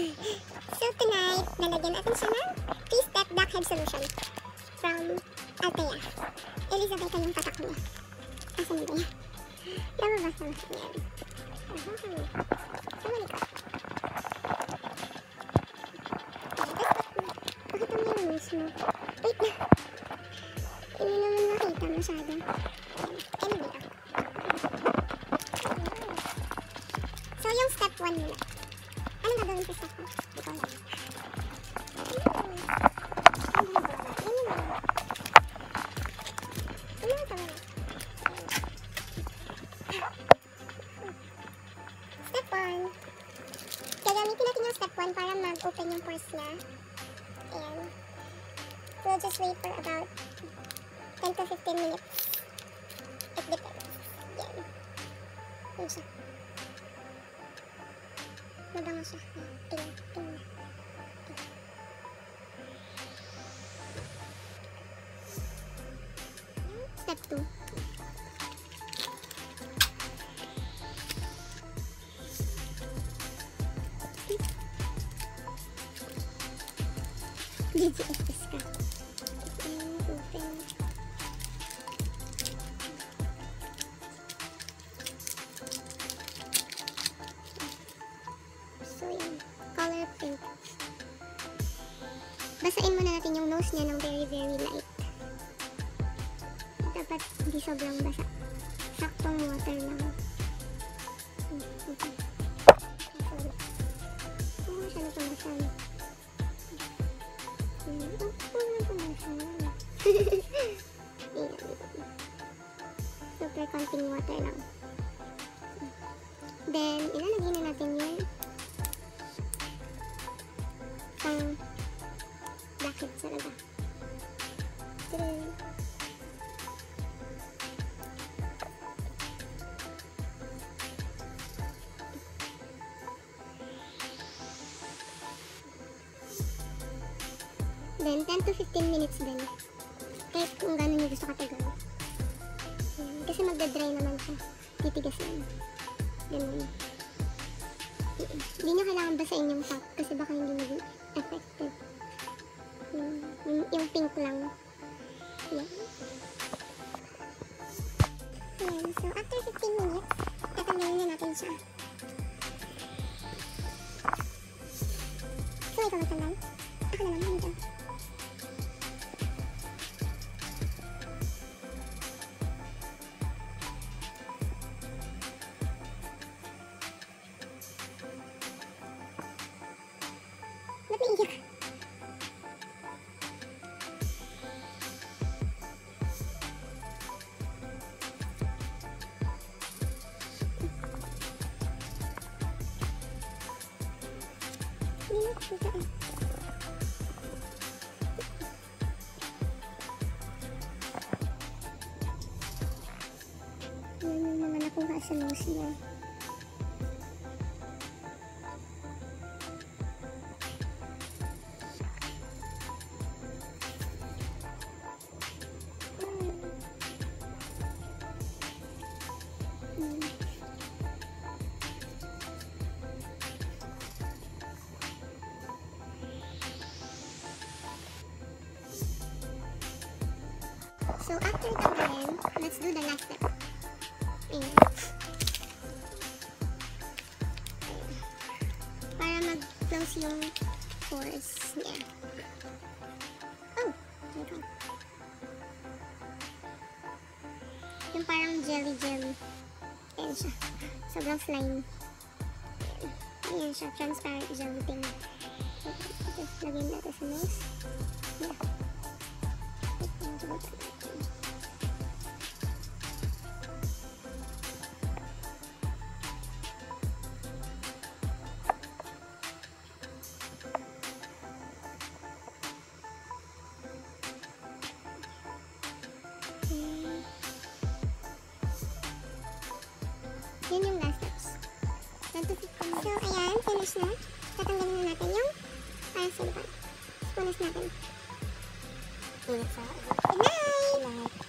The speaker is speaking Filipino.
So tonight, lalagyan natin siya ng 3-step blackhead solution from Altea. Elizabeth yung tatak niya. Asan na ba yan? Lumabas na mas yan. Sa malikot. Pakita mo yung nose mo. Wait na. Hindi naman makita masyado. Anyway. So yung step 1 muna. Ano gagawin sa step 1? Ikaw lang. Step 1. Gagamitin natin yung step 1 para mag-open yung pores niya. And we'll just wait for about 10 to 15 minutes. It depends. Yan. Yun siya. Mabango siya. Tingnan. Step 2. DGS ka. Open. So yun. Color pink. Basain muna natin yung nose niya ng very light. Dapat hindi sobrang basa. Saktong water lang. Okay. Masyado pa masama. Super konting water lang. Then, ilalagay na natin yung pang blackhead talaga. Then, 10 to 15 minutes din. Kahit kung gano'n nyo gusto katagal. Kasi magdadry naman siya. Titigas lang. Ganun. Hindi nyo kailangan basain yung top kasi baka hindi maging effective. Yung pink lang. Yan. Yan. So, after 15 minutes, tatanggalin na natin siya. So, ikaw magtanggal? Ako na lang. Dito. Ba't naiiyak? Hindi na kita eh. Yan yung mga nakuha sa nose niya. So after tanggalin, let's do the last step. Ayan. Para mag-close yung pores niya. Oh! Ito. Yung parang jelly. Ayan siya. Sobrang slime. Ayan siya. Transparent jelly thing. Just lagyan natin sa nose. Yeah. Yun yung last steps. So, ayan, finish na. Tatanggalin na natin yung parang silicone. Punas natin. Good night!